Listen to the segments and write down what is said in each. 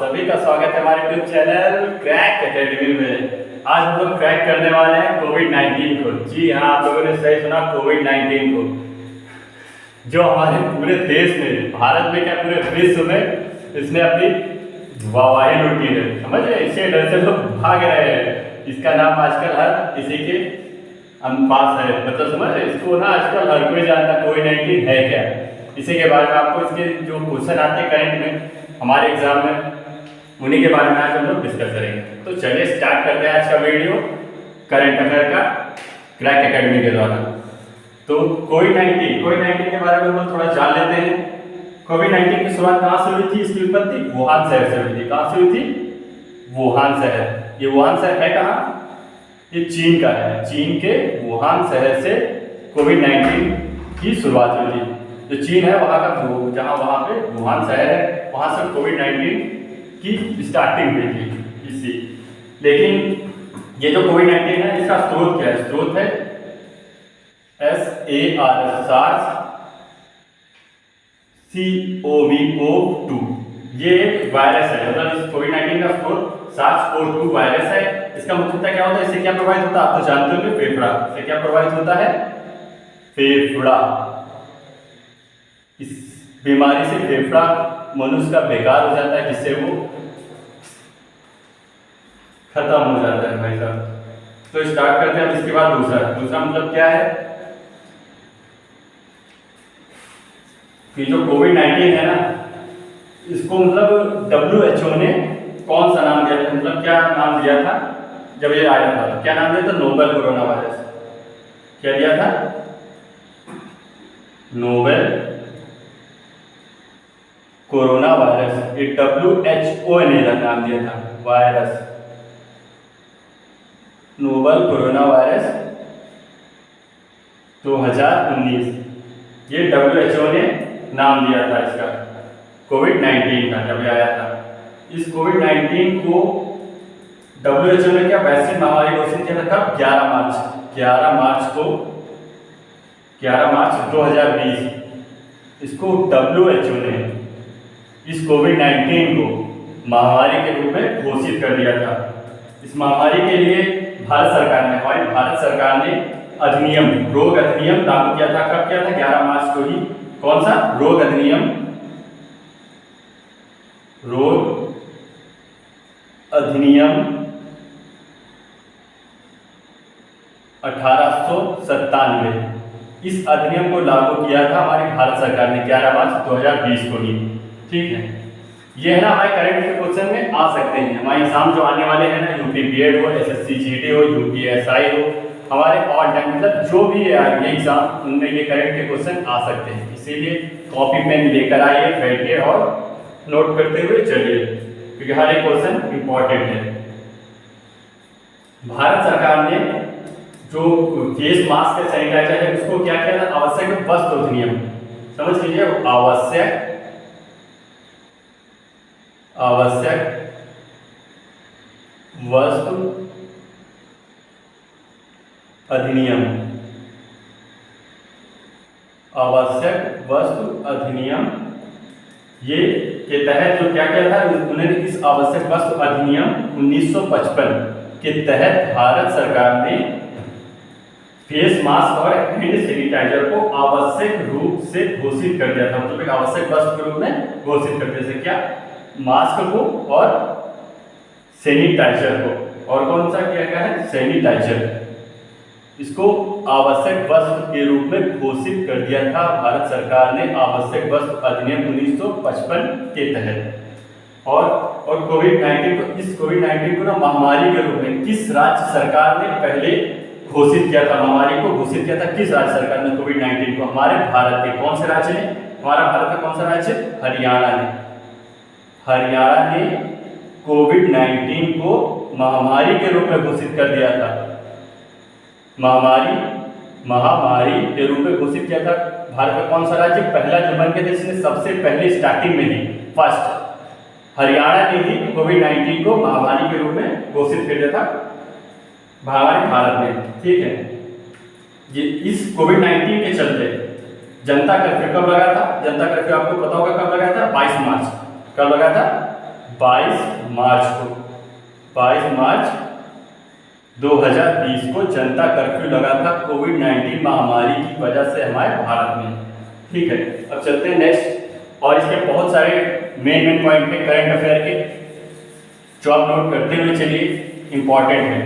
सभी का स्वागत है हमारे यूट्यूब चैनल क्रैक एकेडमी में। आज हम लोग क्रैक करने वाले हैं कोविड-19 को। जी हाँ, आप लोगों ने सही सुना, कोविड-19 को, जो हमारे पूरे देश में, भारत में क्या पूरे विश्व में इसने अपनी वाहवाही लूटी है। समझ रहे, इससे डर से लोग भाग रहे हैं। इसका नाम आजकल हर किसी के पास है, मतलब समझ रहे, इसको ना आजकल हर कोई जानता है कोविड-19 है क्या। इसी के बारे में आपको इसके जो क्वेश्चन आते हैं करंट में हमारे एग्जाम में, उन्हीं के बारे में आज हम लोग डिस्कस करेंगे। तो चलिए स्टार्ट करते हैं आज का वीडियो करंट अफेयर का क्रैक एकेडमी के द्वारा। तो कोविड-19 के बारे में हम लोग थोड़ा जान लेते हैं। कोविड-19 की शुरुआत कहाँ से हुई थी? इसकी उत्पत्ति वुहान शहर से हुई थी। कहाँ से हुई थी? वुहान शहर। ये वुहान शहर है कहाँ? ये चीन का है। चीन के वुहान शहर से कोविड-19 की शुरुआत हुई थी। जो चीन है वहाँ का, जहाँ वहाँ पे वुहान शहर है, वहाँ से कोविड-19 की स्टार्टिंग हुई थी इसी। लेकिन ये जो कोविड-19 है, इसका स्रोत क्या है? स्रोत है SARS CoV-2। ये एक वायरस है, मतलब इस कोविड-19 का स्रोत SARS-CoV-2 वायरस है। इसका मुख्यतः क्या होता है? इससे क्या प्रभावित होता है? आप तो जानते होंगे, फेफड़ा। इससे क्या प्रभावित होता है? फेफड़ा। इस बीमारी से फेफड़ा मनुष्य का बेकार हो जाता है, जिससे वो खत्म हो जाता है भाई साहब। तो स्टार्ट करते हैं अब इसके बाद दूसरा मतलब क्या है कि जो कोविड-19 है ना, इसको मतलब WHO ने कौन सा नाम दिया था? मतलब क्या नाम दिया था जब ये आया था? तो क्या नाम दिया था? Novel corona virus. क्या दिया था? Novel corona virus. ये WHO ने नाम दिया था वायरस, नोवेल कोरोना वायरस 2019। ये WHO ने नाम दिया था इसका, कोविड-19 का, जब आया था। इस कोविड-19 को WHO ने क्या वैश्विक महामारी घोषित किया था? कब? 11 मार्च 2020। इसको WHO ने इस कोविड-19 को महामारी के रूप में घोषित कर दिया था। इस महामारी के लिए हमारी भारत सरकार ने अधिनियम, रोग अधिनियम लागू किया था। कब किया था? 11 मार्च को ही। कौन सा? रोग अधिनियम 1897। इस अधिनियम को लागू किया था हमारी भारत सरकार ने 11 मार्च 2020 को ही। ठीक है, ये है ना, हमारे करंट के क्वेश्चन में आ सकते हैं। हमारे एग्जाम जो आने वाले हैं ना, यूपी बीएड हो, SSC GD हो, UPSI हो, हमारे ऑल टाइम मतलब जो भी है ये एग्जाम, उनमें ये करंट के क्वेश्चन आ सकते हैं। इसीलिए कॉपी पेन लेकर आइए, बैठिए और नोट करते हुए चलिए, क्योंकि हर एक क्वेश्चन इंपॉर्टेंट है। भारत सरकार ने जो फेस मास्क सैनिटाइजर है, उसको क्या किया था? आवश्यक वस्तु अधिनियम। समझ लीजिए, आवश्यक वस्तु अधिनियम, आवश्यक वस्तु अधिनियम, ये के तहत जो क्या किया था, उन्होंने इस आवश्यक वस्तु अधिनियम 1955 के तहत भारत सरकार ने फेस मास्क और हैंड सैनिटाइजर को आवश्यक रूप से घोषित कर दिया था। मतलब एक आवश्यक वस्तु के रूप में घोषित कर दिया। क्या? मास्क को और सैनिटाइजर को। और कौन सा क्या है? सैनिटाइजर। इसको आवश्यक वस्तु के रूप में घोषित कर दिया था भारत सरकार ने, आवश्यक वस्तु अधिनियम 1955 के तहत। और कोविड-19 को, इस कोविड-19 को ना महामारी के रूप में किस राज्य सरकार ने पहले घोषित किया था? महामारी को घोषित किया था किस राज्य सरकार ने? कोविड-19 को हमारे भारत के कौन से राज्य ने? हमारा भारत का कौन सा राज्य? हरियाणा ने। हरियाणा ने कोविड-19 को महामारी के रूप में घोषित कर दिया था। महामारी के रूप में घोषित किया था। भारत का कौन सा राज्य? पहला जो बन गया था इसने सबसे पहले स्टार्टिंग में ही, फर्स्ट हरियाणा ने ही कोविड-19 को महामारी के रूप में घोषित कर दिया था हमारे भारत में। ठीक है, ये इस कोविड-19 के चलते जनता कर्फ्यू कब लगा था? जनता कर्फ्यू आपको पता होगा कब लगा था? 22 मार्च। कब लगा था? 22 मार्च 2020 को जनता कर्फ्यू लगा था कोविड-19 महामारी की वजह से हमारे भारत में। ठीक है, अब चलते हैं नेक्स्ट। और इसके बहुत सारे मेन पॉइंट है करंट अफेयर के, जो आप नोट करते हुए चलिए, इंपॉर्टेंट है।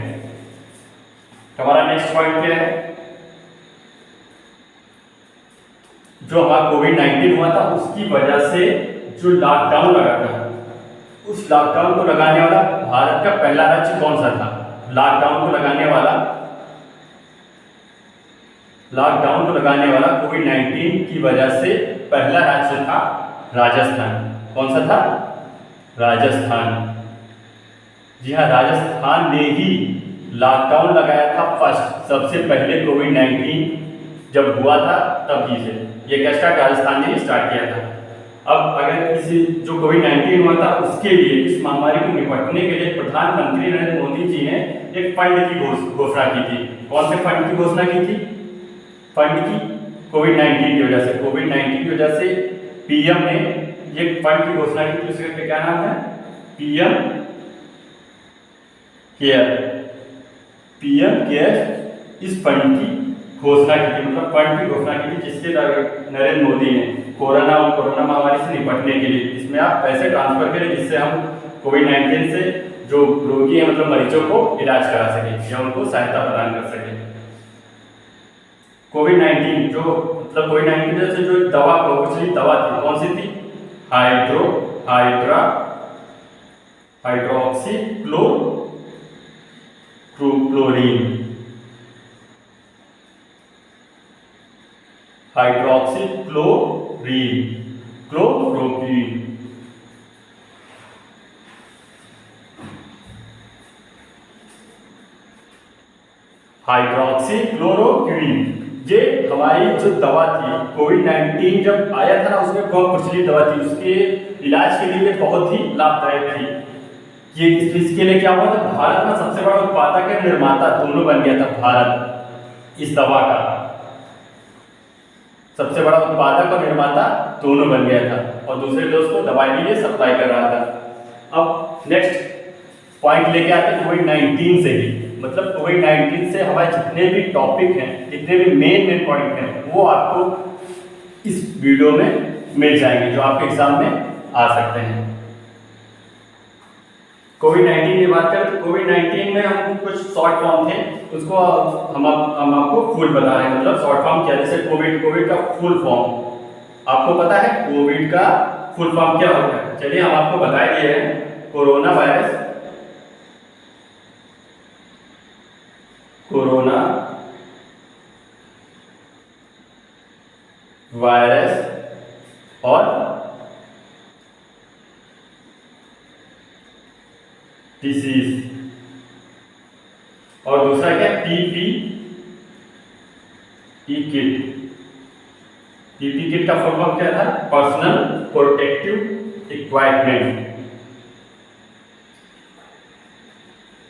हमारा नेक्स्ट पॉइंट क्या है? जो हमारा कोविड-19 हुआ था उसकी वजह से जो लॉकडाउन लगा था, उस लॉकडाउन को लगाने वाला भारत का पहला राज्य कौन सा था? लॉकडाउन को लगाने वाला कोविड-19 की वजह से पहला राज्य था राजस्थान। कौन सा था? राजस्थान। जी हाँ, राजस्थान ने ही लॉकडाउन लगाया था फर्स्ट, सबसे पहले कोविड-19 जब हुआ था तब ही से ये क्या स्टार्ट राजस्थान ने स्टार्ट किया था। अब अगर किसी जो कोविड-19 हुआ था उसके लिए, इस महामारी को निपटने के लिए प्रधानमंत्री नरेंद्र मोदी जी ने एक फंड की घोषणा की थी। कौन से फंड की घोषणा की थी? फंड की कोविड-19 की वजह से, पीएम ने ये फंड की घोषणा की थी। उसका क्या नाम है? PM care. इस फंड की घोषणा की थी, मतलब फंड की घोषणा की थी जिसके नरेंद्र मोदी ने कोरोना महामारी से निपटने के लिए इसमें आप पैसे ट्रांसफर करें, जिससे हम कोविड-19 से जो रोगी हैं, मतलब मरीजों को इलाज करा सकें या उनको सहायता प्रदान कर सकें। कोविड-19 से जो दवा थी, कौन सी थी? क्लोरोक्वीन। ये हमारी जो दवा थी, कोविड-19 जब आया था ना, उसमें बहुत प्रचलित दवा थी, उसके इलाज के लिए बहुत ही लाभदायक थी। ये इसके लिए क्या हुआ था? भारत में सबसे बड़ा उत्पादक है निर्माता दोनों बन गया था भारत। इस दवा का सबसे बड़ा उत्पादक और निर्माता दोनों बन गया था, और दूसरे देश को दवाई के लिए सप्लाई कर रहा था। अब नेक्स्ट पॉइंट लेके आते हैं कोविड-19 से ही, मतलब कोविड-19 से हमारे जितने भी टॉपिक हैं, जितने भी मेन पॉइंट हैं, वो आपको इस वीडियो में मिल जाएंगे, जो आपके एग्जाम में आ सकते हैं। कोविड-19 की बात करें तो कोविड-19 में हम कुछ शॉर्ट फॉर्म थे, उसको हम आपको फुल बता रहे हैं। मतलब शॉर्ट फॉर्म क्या, जैसे कोविड का फुल फॉर्म आपको पता है? कोविड का फुल फॉर्म क्या होता है? चलिए हम आपको बता दिए हैं। कोरोना वायरस और डिसीज, और दूसरा क्या? पीपी किट का फुल फॉर्म क्या था? Personal protective equipment.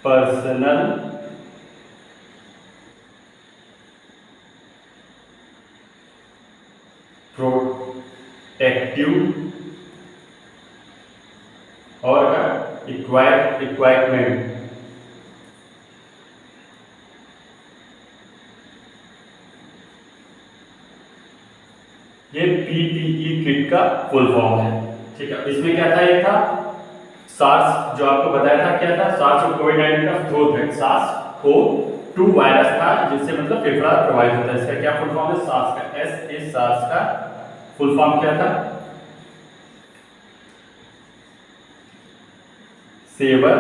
Personal protective और इक्विपमेंट। ये पीपीई किट का फुल फॉर्म है। ठीक है, इसमें क्या था? एक था सार्स, जो आपको बताया था क्या था? सार्स कोविड-19 का स्रोत है, SARS-CoV-2 वायरस था, जिससे मतलब फेफड़ा प्रभावित होता है। इसका क्या फुल फॉर्म है? सार्स का सार्स का फुल फॉर्म क्या था? Severe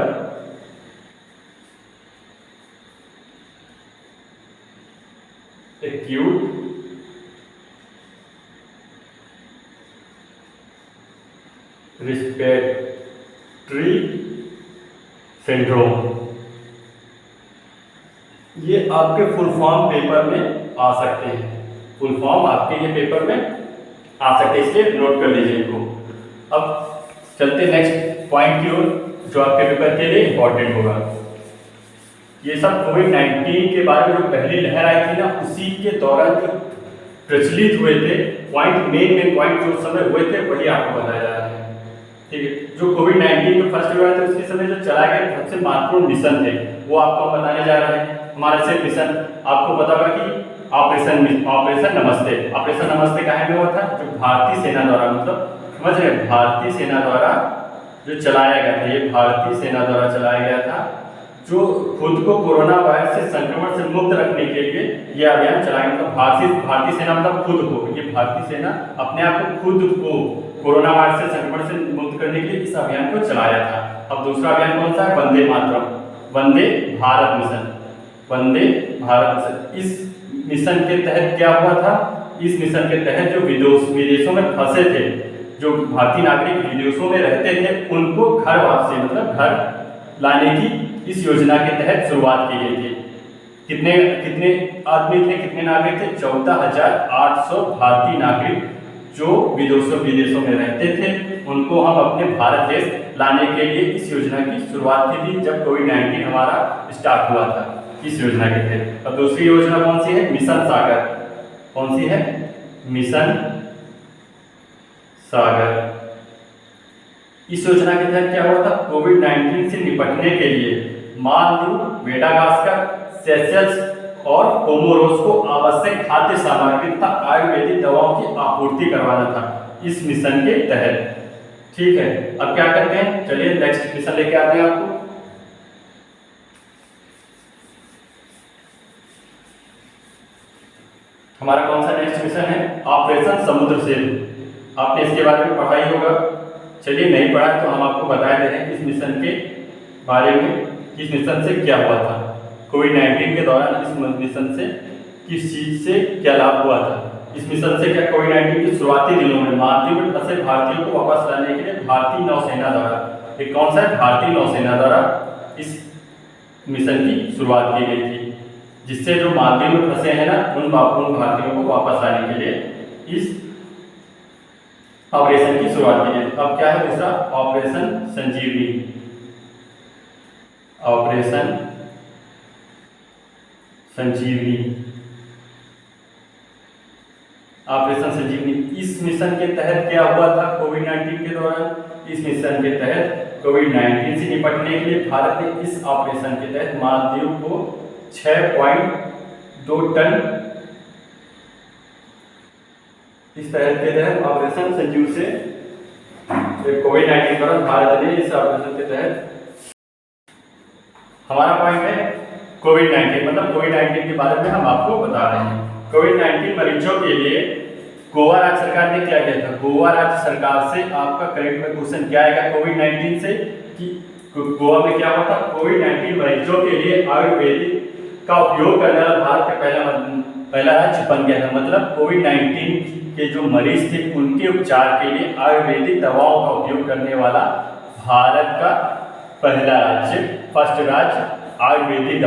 acute respiratory syndrome. ये आपके फुल फॉर्म पेपर में आ सकते हैं, फुल फॉर्म आपके ये पेपर में आ सकते हैं, इसलिए नोट कर लीजिए इनको। अब चलते नेक्स्ट पॉइंट की ओर, जो आपके पेपर के लिए इंपॉर्टेंट होगा। ये सब कोविड-19 के बारे में जो पहली लहर आई थी ना, उसी के दौरान जो प्रचलित हुए थे पॉइंट, मेन पॉइंट जो उस समय हुए थे, वही आपको बताया जा रहा है। ठीक है। जो कोविड-19 में फर्स्ट हुआ था उसके समय जो चलाए गए सबसे महत्वपूर्ण मिशन थे वो आपको हम बताने जा रहे हैं। हमारा से मिशन आपको पता होगा कि ऑपरेशन नमस्ते। ऑपरेशन नमस्ते कहाँ में हुआ था? जो भारतीय सेना द्वारा, मतलब समझ रहे हैं, भारतीय सेना द्वारा जो चलाया गया था, ये भारतीय सेना द्वारा चलाया गया था, जो खुद को कोरोना वायरस से संक्रमण से मुक्त रखने के लिए यह अभियान चलाया। मतलब भारतीय सेना मतलब खुद को, ये भारतीय सेना अपने आप को खुद को कोरोना वायरस से संक्रमण से मुक्त करने के लिए इस अभियान को चलाया था। अब दूसरा अभियान कौन सा है? Vande Mataram, Vande Bharat mission, Vande Bharat mission. इस मिशन के तहत क्या हुआ था? इस मिशन के तहत जो विदेशों में फंसे थे, जो भारतीय नागरिक विदेशों में रहते थे, उनको घर वापसी मतलब घर लाने की इस योजना के तहत शुरुआत की गई थी। कितने कितने आदमी थे, कितने नागरिक थे? 14,800 भारतीय नागरिक जो विदेशों में रहते थे, उनको हम अपने भारत देश लाने के लिए इस योजना की शुरुआत की थी जब कोविड-19 हमारा स्टार्ट हुआ था, इस योजना के तहत। और दूसरी योजना कौन सी है? मिशन सागर। कौन सी है? मिशन सागर। इस योजना के तहत क्या हुआ था? कोविड-19 से निपटने के लिए मालदीव, मेडागास्कर, सेशल्स और कोमोरोस को आवश्यक खाद्य सामग्री तथा आयुर्वेदिक दवाओं की आपूर्ति करवाना था इस मिशन के तहत। ठीक है, अब क्या करते हैं, चलिए नेक्स्ट मिशन लेके आते हैं आपको। हमारा कौन सा नेक्स्ट मिशन है? ऑपरेशन समुद्र सेतु। आपने इसके बारे में पढ़ा ही होगा। चलिए नहीं पढ़ा तो हम आपको बता दे रहे हैं इस मिशन के बारे में, इस मिशन से क्या हुआ था। कोविड-19 के दौरान इस मिशन से किस चीज से क्या लाभ हुआ था? इस मिशन से क्या कोविड-19 के शुरुआती दिनों में मालदीव में फंसे भारतीयों को वापस लाने के लिए भारतीय नौसेना द्वारा, ये कौन सा है? भारतीय नौसेना द्वारा इस मिशन की शुरुआत की गई थी, जिससे जो मालदीव में फंसे हैं ना, उन भारतीयों को वापस लाने के लिए इस ऑपरेशन की शुरुआत की गई। अब क्या है दूसरा? ऑपरेशन संजीवनी। ऑपरेशन संजीवनी, ऑपरेशन संजीवनी। इस मिशन के तहत क्या हुआ था कोविड-19 के दौरान? इस मिशन के तहत कोविड-19 से निपटने के लिए भारत ने इस ऑपरेशन के तहत मालदीव को 6.2 टन, इस तहत के तहत ऑपरेशन संजीव से कोविड-19 के दौरान भारत ने इस ऑपरेशन के तहत, हमारा पॉइंट है कोविड-19 मतलब कोविड-19 के बारे में हम आपको बता रहे हैं। कोविड-19 मरीजों के लिए गोवा राज्य सरकार ने क्या किया था? गोवा राज्य सरकार से आपका करेक्ट में क्वेश्चन क्या आएगा कोविड-19 से कि गोवा में क्या हुआ था? कोविड-19 मरीजों के लिए आयुर्वेदिक का उपयोग करने वाला भारत का पहला राज्य बन गया था। मतलब कोविड-19 के जो मरीज थे उनके उपचार के लिए आयुर्वेदिक दवाओं का उपयोग करने वाला भारत का पहला राज्य, फर्स्ट राज्य आयुर्वेदिक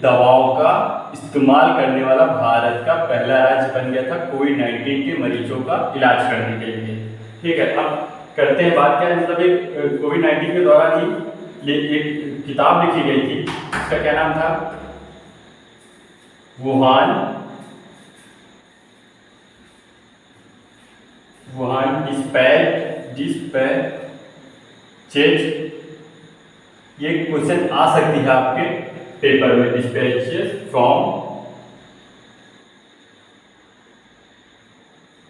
दवाओं का इस्तेमाल करने वाला भारत का पहला राज्य बन गया था कोविड-19 के मरीजों का इलाज करने के लिए। ठीक है, अब करते हैं बात क्या है, मतलब एक कोविड-19 के दौरान ही ये एक किताब लिखी गई थी, इसका क्या नाम था? Wuhan dispatches. ये क्वेश्चन आ सकती है आपके पेपर में, dispatches from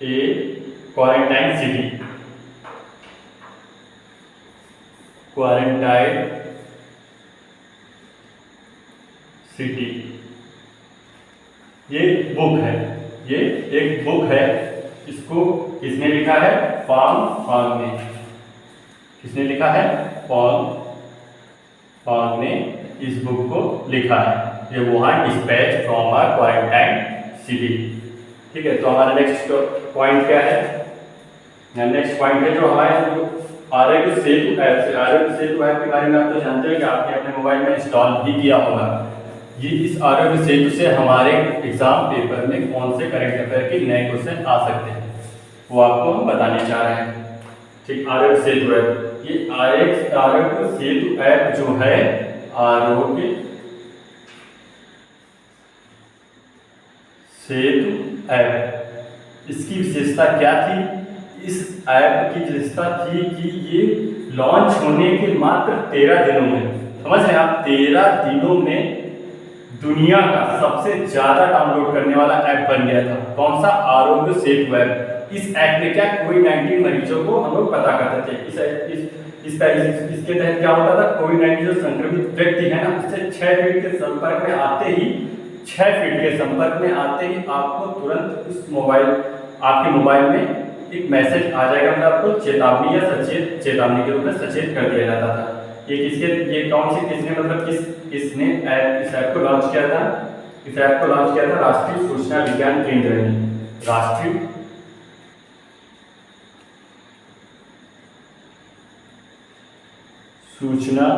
A quarantine city. ये बुक है, ये एक बुक है, इसको किसने लिखा है? फॉन्ग ने। किसने लिखा है? फॉन्ग ने इस बुक को लिखा है। ये Wuhan dispatch from a quarantine city. ठीक है, तो हमारा नेक्स्ट पॉइंट क्या है? नेक्स्ट पॉइंट है जो हमारे आरोग्य सेतु ऐप से। आरोग्य सेतु ऐप के बारे में आप तो जानते हैं कि आपने अपने मोबाइल में इंस्टॉल भी किया होगा। ये इस आरोग्य सेतु से हमारे एग्जाम पेपर में कौन से करंट अफेयर के नए क्वेश्चन आ सकते हैं वो आपको हम बताने जा रहे हैं। ठीक, आरोग्य सेतु ऐप, ये आरोग्य सेतु ऐप जो है, आरोग्य सेतु ऐप, इसकी विशेषता क्या थी? इस ऐप की विशेषता थी कि ये लॉन्च होने के मात्र 13 दिनों में, समझ रहे हैं आप, 13 दिनों में दुनिया का सबसे ज्यादा डाउनलोड करने वाला ऐप बन गया था। कौन सा? आरोग्य सेतु ऐप। इस ऐप में क्या कोविड-19 मरीजों को हम लोग पता करते थे। इसके तहत क्या होता था, कोविड-19 जो संक्रमित व्यक्ति है ना, उससे 6 फीट के संपर्क में आते ही 6 फीट के संपर्क में आते ही आपको तुरंत उस आपके मोबाइल में एक मैसेज आ जाएगा, मतलब आपको चेतावनी या सचेत चेतावनी के रूप में सचेत कर दिया जाता था। ये कौन सी किसने मतलब किसने इस ऐप को लॉन्च किया था? इस ऐप को लॉन्च किया था राष्ट्रीय सूचना विज्ञान केंद्र ने। राष्ट्रीय सूचना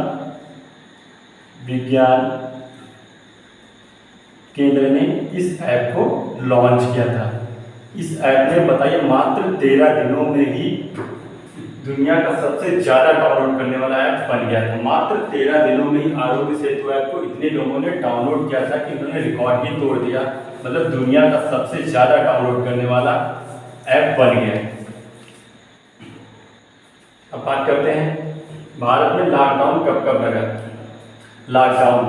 विज्ञान केंद्र ने इस ऐप को लॉन्च किया था। इस ऐप ने बताइए मात्र 13 दिनों में ही दुनिया का सबसे ज्यादा डाउनलोड करने वाला ऐप बन गया था। मात्र 13 दिनों में ही आरोग्य सेतु ऐप को इतने लोगों ने डाउनलोड किया था कि उन्होंने रिकॉर्ड ही तोड़ दिया। मतलब दुनिया का सबसे ज्यादा डाउनलोड करने वाला ऐप बन गया। अब बात करते हैं भारत में लॉकडाउन कब कब लगा। लॉकडाउन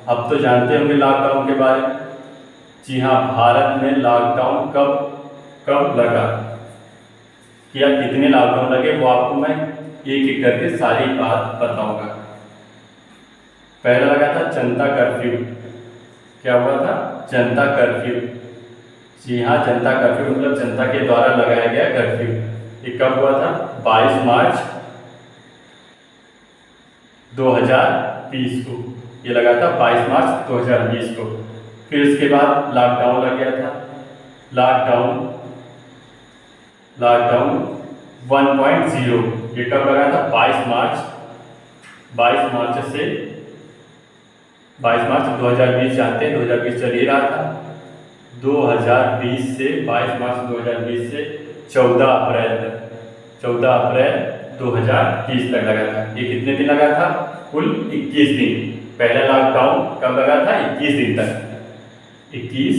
अब तो जानते होंगे लॉकडाउन के बारे में। जी हाँ, भारत में लॉकडाउन कब कब लगा या कितने लॉकडाउन लगे वो आपको मैं एक एक करके सारी बात बताऊंगा। पहला लगा था जनता कर्फ्यू। क्या हुआ था? जनता कर्फ्यू। जी हाँ, जनता कर्फ्यू मतलब जनता के द्वारा लगाया गया कर्फ्यू। ये कब हुआ था? 22 मार्च 2020 को। ये लगा था 22 मार्च 2020 को। फिर उसके बाद लॉकडाउन लग गया था। लॉकडाउन 1.0 ये कब लगा था? 22 मार्च से 22 मार्च 2020 जानते हैं, 2020 चल ही रहा था। 2020 से 22 मार्च 2020 से 14 अप्रैल 2020 तक लगा था। ये कितने दिन लगा था? कुल 21 दिन। पहला लॉकडाउन कब लगा था? 21 दिन तक। 21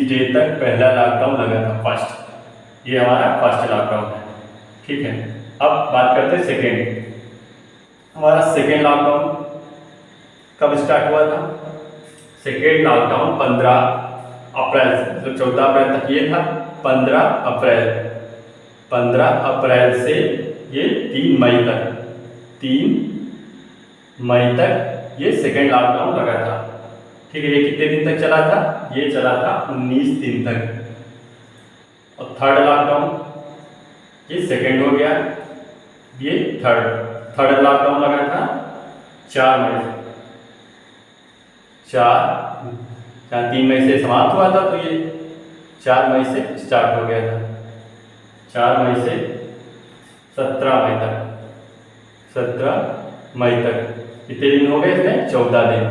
दिन तक पहला लॉकडाउन लगा था, फर्स्ट। ये हमारा फर्स्ट लॉकडाउन है, ठीक है। अब बात करते हैं सेकेंड। हमारा सेकेंड लॉकडाउन कब स्टार्ट हुआ था? सेकेंड लॉकडाउन 15 अप्रैल से, मतलब 14 अप्रैल तक ये था। 15 अप्रैल से ये 3 मई तक ये सेकेंड लॉकडाउन लगा था, ठीक है। ये कितने दिन तक चला था? ये चला था 19 दिन तक। और थर्ड लॉकडाउन, ये सेकेंड हो गया, ये थर्ड लॉकडाउन लगा था 4 मई से। 3 मई से समाप्त हुआ था, तो ये 4 मई से स्टार्ट हो गया था। 4 मई से 17 मई तक। 17 मई तक कितने दिन हो गए इसमें? 14 दिन।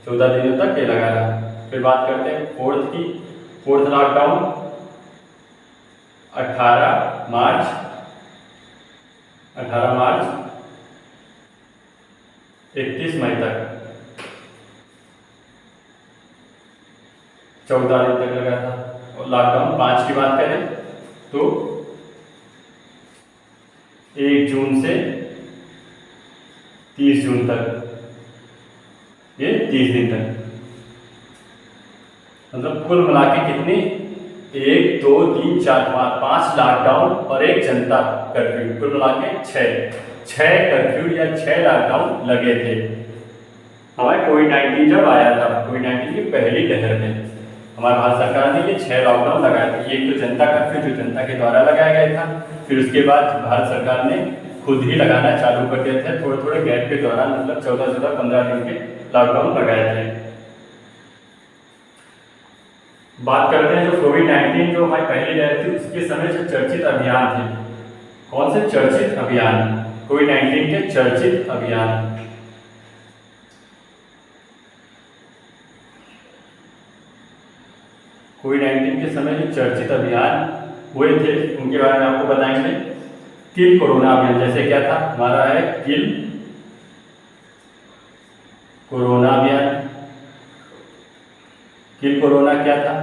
14 दिनों तक ये लगा रहा। फिर बात करते हैं फोर्थ लॉकडाउन 18 मार्च 31 मई तक। 14 दिन तक लगा था। और लॉकडाउन 5 की बात करें तो 1 जून से 30 जून तक, ये 30 दिन तक। मतलब कुल मिला के कितने? 1 2 3 4 5 लॉकडाउन और 1 जनता कर्फ्यू, कुल मिला के 6 कर्फ्यू या 6 लॉकडाउन लगे थे हमारे कोविड-19 जब आया था। कोविड-19 की पहली लहर में हमारी भारत सरकार ने ये 6 लॉकडाउन लगाए थे। एक तो जनता कर्फ्यू जो जनता के द्वारा लगाया गया था, फिर उसके बाद भारत सरकार ने खुद ही लगाना चालू कर दिया था थोड़े गैप के दौरान, मतलब 14-15 दिन के लॉकडाउन लगाए थे। बात करते हैं जो कोविड-19 जो हमारी पहली लहर थी उसके समय जो चर्चित अभियान थे। कौन से चर्चित अभियान? कोविड-19 के चर्चित अभियान। कोविड-19 के समय जो चर्चित अभियान हुए थे उनके बारे में आपको बताएंगे। किल कोरोना अभियान, जैसे क्या था हमारा है किल कोरोना अभियान। किल कोरोना क्या था?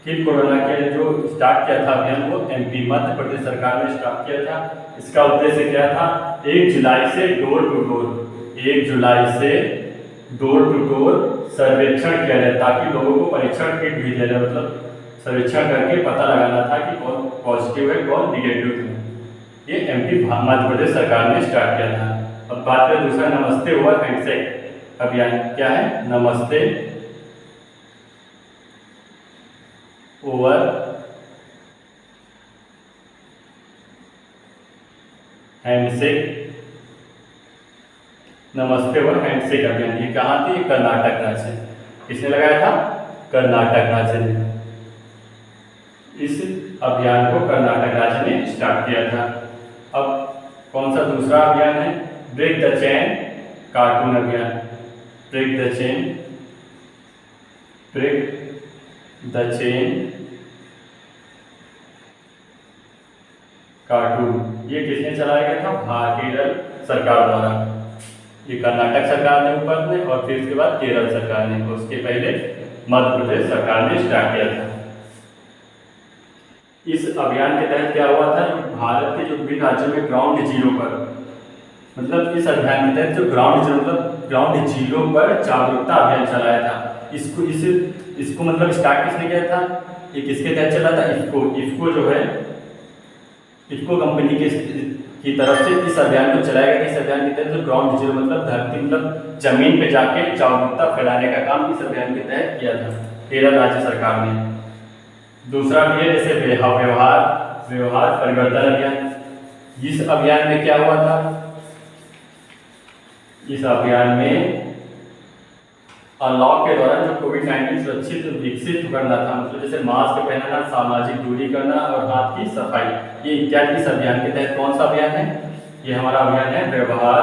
किल कोरोना के जो स्टार्ट किया था अभियान वो एमपी मध्य प्रदेश सरकार ने स्टार्ट किया था। इसका उद्देश्य क्या था? 1 जुलाई से डोर टू डोर 1 जुलाई से डोर टू डोर सर्वेक्षण किया जाए, ताकि लोगों को परीक्षण किट भी दिया जाए, मतलब सर्वेक्षण करके पता लगाना था कि कौन पॉजिटिव है कौन निगेटिव है। ये एमपी मध्य प्रदेश सरकार ने स्टार्ट किया था। अब बात करें दूसरा, नमस्ते ओवर हैंडशेक अभियान। क्या है? नमस्ते ओवर हैंडशेक, नमस्ते ओवर हैंडशेक अभियान। ये कहाँ थी? कर्नाटक राज्य। किसने लगाया था? कर्नाटक राज्य ने। इस अभियान को कर्नाटक राज्य ने स्टार्ट किया था। अब कौन सा दूसरा अभियान है? ब्रेक द चेन कार्टून अभियान। Break the chain, break the chain cartoon. ये किसने चलाया गया था? केरल सरकार द्वारा। ये कर्नाटक सरकार ने ऊपर ने, और फिर उसके बाद केरल सरकार ने, उसके पहले मध्य प्रदेश सरकार ने स्टार्ट किया था। इस अभियान के तहत क्या हुआ था? भारत के जो विभिन्न राज्यों में ग्राउंड जीरो पर, मतलब इस अभियान के तहत जो ग्राउंड जीरो मतलब ग्राउंड जीरो पर जागरूकता अभियान चलाया था। इसको मतलब स्टार्ट किसने किया था? ये किसके तहत चला था? इफ्को जो है, इफ्को कंपनी की तरफ से इस अभियान को चलाया गया था। इस अभियान के तहत जो ग्राउंड जीरो मतलब धरती मतलब जमीन पे जाके जागरूकता फैलाने का काम इस अभियान के तहत किया था केरल राज्य सरकार ने। दूसरा भी है जैसे व्यवहार परिवर्तन अभियान। इस अभियान में क्या हुआ था? इस अभियान में अनलॉक के दौरान जो कोविड-19 सुरक्षित विकसित करना था, मतलब जैसे मास्क पहनना, सामाजिक दूरी करना और हाथ की सफाई, ये इत्यादि इस अभियान के तहत कौन सा अभियान है? ये हमारा अभियान है व्यवहार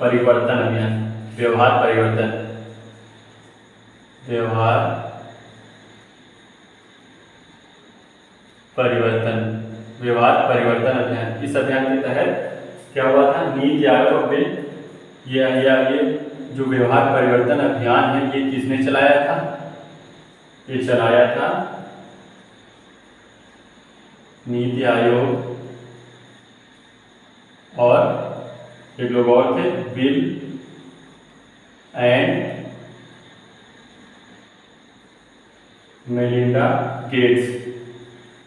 परिवर्तन अभियान। व्यवहार परिवर्तन अभियान। इस अभियान के तहत क्या हुआ था? नीति आयोग में ये जो व्यवहार परिवर्तन अभियान है, ये किसने चलाया था? ये चलाया था नीति आयोग, और एक लोग और थे, बिल एंड मेलिंडा गेट्स।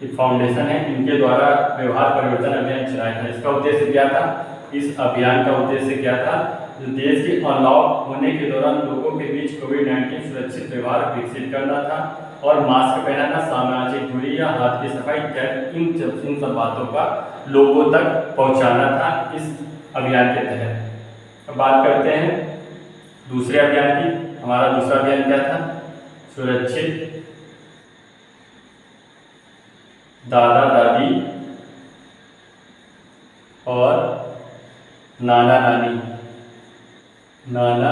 एक फाउंडेशन है, इनके द्वारा व्यवहार परिवर्तन अभियान चलाया था। इसका उद्देश्य क्या था? इस अभियान का उद्देश्य क्या था? जो देश के अनलॉक होने के दौरान लोगों के बीच कोविड-19 सुरक्षित व्यवहार विकसित करना था, और मास्क पहनना, सामाजिक दूरी या हाथ की सफाई इन सब बातों का लोगों तक पहुंचाना था इस अभियान के तहत। अब बात करते हैं दूसरे अभियान की। हमारा दूसरा अभियान क्या था? सुरक्षित दादा दादी और नाना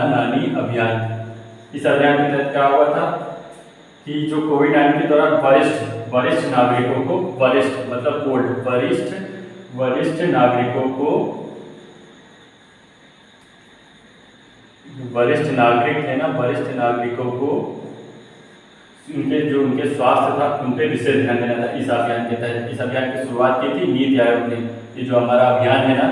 नानी अभियान। इस अभियान के तहत क्या हुआ था कि जो कोविड-19 के दौरान वरिष्ठ नागरिकों को, वरिष्ठ मतलब ओल्ड, वरिष्ठ नागरिकों को, वरिष्ठ नागरिक है ना, वरिष्ठ नागरिकों को उनके स्वास्थ्य था उन पर विशेष ध्यान देना था इस अभियान के तहत। इस अभियान की शुरुआत की थी नीति आयोग ने। ये जो हमारा अभियान है ना,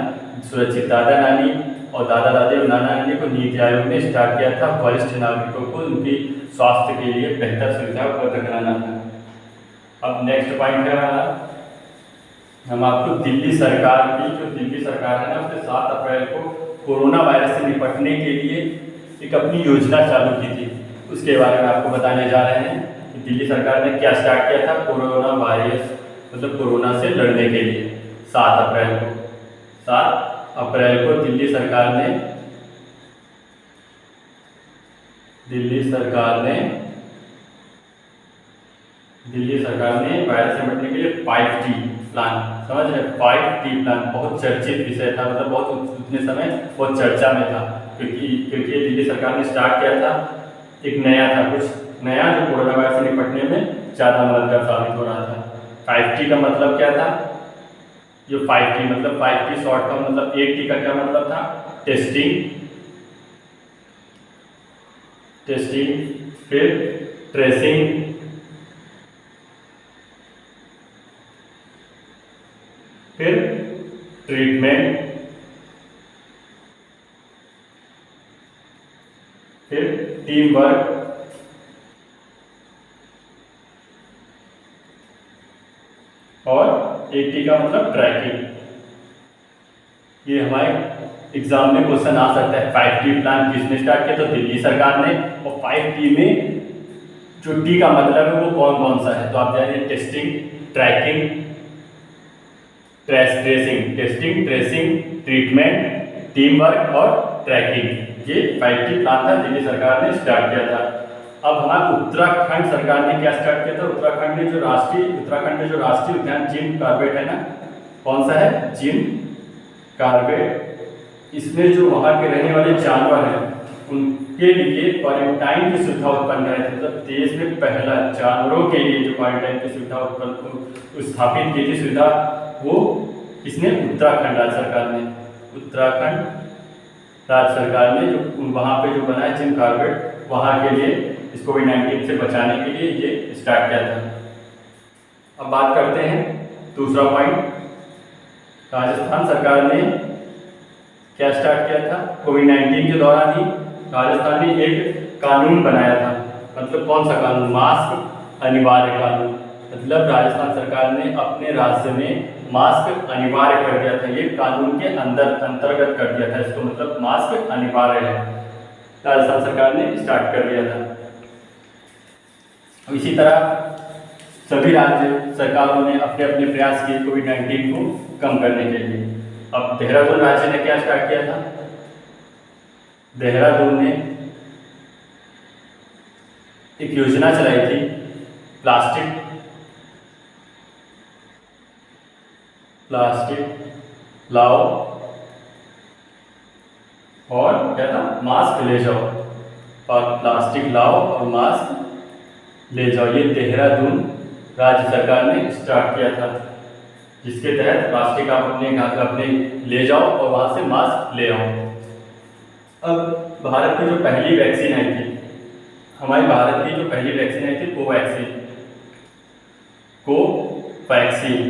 सुरक्षित दादा नानी और दादा दादी और नाना नानी को नीति आयोग ने स्टार्ट किया था। वरिष्ठ नागरिकों को उनकी स्वास्थ्य के लिए बेहतर सुविधा उपलब्ध कराना था। अब नेक्स्ट पॉइंट है हमारा, हम आपको दिल्ली सरकार की, जो दिल्ली सरकार है ना, उसने 7 अप्रैल को कोरोना वायरस से निपटने के लिए एक अपनी योजना चालू की थी। उसके बारे में आपको बताने जा रहे हैं कि दिल्ली सरकार ने क्या स्टार्ट किया था कोरोना वायरस मतलब कोरोना से लड़ने के लिए। 7 अप्रैल को दिल्ली सरकार ने वायरस से निपटने के लिए 5T प्लान, समझ रहे, 5T प्लान बहुत चर्चित विषय था, मतलब बहुत उतने समय बहुत चर्चा में था, क्योंकि दिल्ली सरकार ने स्टार्ट किया था। एक नया था, कुछ नया, जो कोरोना वायरस से निपटने में ज़्यादा मददगार साबित हो रहा था। 5T का मतलब क्या था? जो 5T मतलब 5T शॉर्ट का मतलब 1T का क्या मतलब था? टेस्टिंग, फिर ट्रेसिंग फिर ट्रीटमेंट, फिर टीम वर्क, और 80 का मतलब ट्रैकिंग। ये हमारे एग्जाम में क्वेश्चन आ सकता है। 5T प्लान किसने स्टार्ट किया? तो दिल्ली सरकार ने। और 5T में जो टी का मतलब है वो कौन कौन सा है? तो आप जानिए testing, tracking, testing, tracing, treatment, team work और ट्रैकिंग। ये 5T प्लान था, दिल्ली सरकार ने स्टार्ट किया था। अब हमारे उत्तराखंड सरकार ने क्या स्टार्ट किया था? उत्तराखंड में जो राष्ट्रीय उद्यान जिम कॉर्बेट है ना, कौन सा है? Jim Corbett. इसमें जो वहाँ के रहने वाले जानवर हैं उनके लिए क्वारंटाइन की सुविधा उत्पन्न कराई थी। मतलब देश में पहला जानवरों के लिए जो क्वारंटाइन की सुविधा स्थापित की थी सुविधा, वो इसने उत्तराखंड राज्य सरकार ने। उत्तराखंड राज्य सरकार ने जो वहाँ पे जो बनाया जिम कॉर्बेट, वहाँ के लिए इस कोविड-19 से बचाने के लिए ये स्टार्ट किया था। अब बात करते हैं दूसरा पॉइंट, राजस्थान सरकार ने क्या स्टार्ट किया था? कोविड-19 के दौरान ही राजस्थान ने एक कानून बनाया था। मतलब कौन सा कानून? मास्क अनिवार्य कानून। मतलब राजस्थान सरकार ने अपने राज्य में मास्क अनिवार्य कर दिया था। ये कानून के अंतर्गत कर दिया था इसको, मतलब मास्क अनिवार्य है, राजस्थान सरकार ने स्टार्ट कर दिया था। इसी तरह सभी राज्य सरकारों ने अपने अपने प्रयास किए कोविड-19 को कम करने के लिए। अब देहरादून राज्य ने क्या स्टार्ट किया था? देहरादून ने एक योजना चलाई थी, प्लास्टिक लाओ और क्या था? मास्क ले जाओ। और प्लास्टिक लाओ और मास्क ले जाओ, ये देहरादून राज्य सरकार ने स्टार्ट किया था, जिसके तहत प्लास्टिक आप अपने ले जाओ और वहाँ से मास्क ले आओ। अब भारत की जो पहली वैक्सीन आई थी, हमारे भारत की जो पहली वैक्सीन आई थी कोवैक्सीन,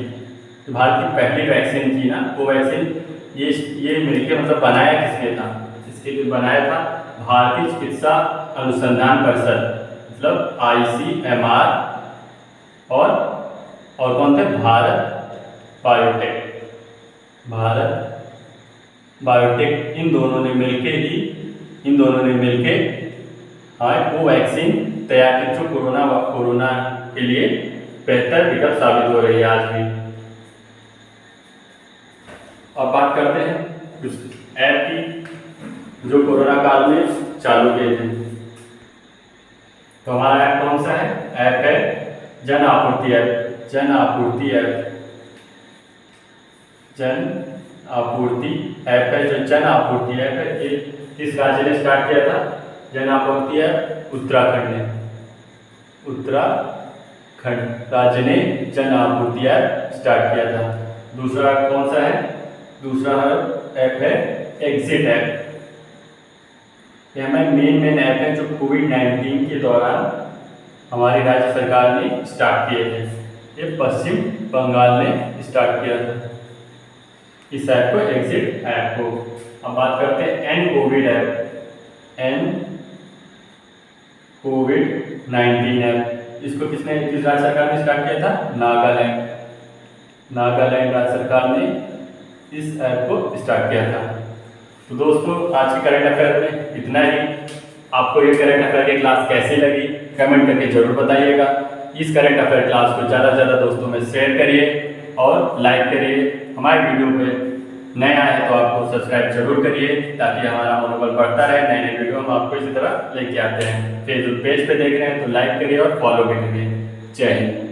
भारत की पहली वैक्सीन थी ना कोवैक्सीन, ये मिलकर मतलब बनाया किसने था? इसके लिए बनाया था भारतीय चिकित्सा अनुसंधान परिषद, मतलब ICMR, और कौन थे? भारत बायोटेक। इन दोनों ने मिलके कोवैक्सीन तैयार की, जो कोरोना के लिए बेहतर विकल्प साबित हो रही है आज भी। अब बात करते हैं उस ऐप की जो कोरोना काल में चालू किए थे। तो हमारा ऐप कौन सा है? ऐप है जन आपूर्ति ऐप। जन आपूर्ति ऐप है, जो जन आपूर्ति ऐप है, ये किस राज्य ने स्टार्ट किया था? जन आपूर्ति ऐप उत्तराखंड राज्य ने जन आपूर्ति ऐप स्टार्ट किया था। दूसरा कौन सा है? दूसरा ऐप है एग्जिट ऐप। ये हमारे मेन ऐप है जो कोविड-19 के दौरान हमारी राज्य सरकार ने स्टार्ट किए थे। ये पश्चिम बंगाल ने स्टार्ट किया था इस ऐप को, एग्जिट ऐप को। अब बात करते हैं एन कोविड ऐप। कोविड-19 ऐप, इसको किस राज्य सरकार ने स्टार्ट किया था? नागालैंड राज्य सरकार ने इस ऐप को स्टार्ट किया था। तो दोस्तों, आज के करंट अफेयर में इतना ही। आपको ये करंट अफेयर की क्लास कैसी लगी कमेंट करके जरूर बताइएगा। इस करंट अफेयर क्लास को ज़्यादा से ज़्यादा दोस्तों में शेयर करिए और लाइक करिए। हमारे वीडियो पे नए आए हैं तो आपको सब्सक्राइब जरूर करिए, ताकि हमारा मनोबल बढ़ता रहे। नए नए वीडियो हम आपको इसी तरह लेके आते हैं। फेसबुक पेज पे देख रहे हैं तो लाइक करिए और फॉलो भी करिए। जय हिंद।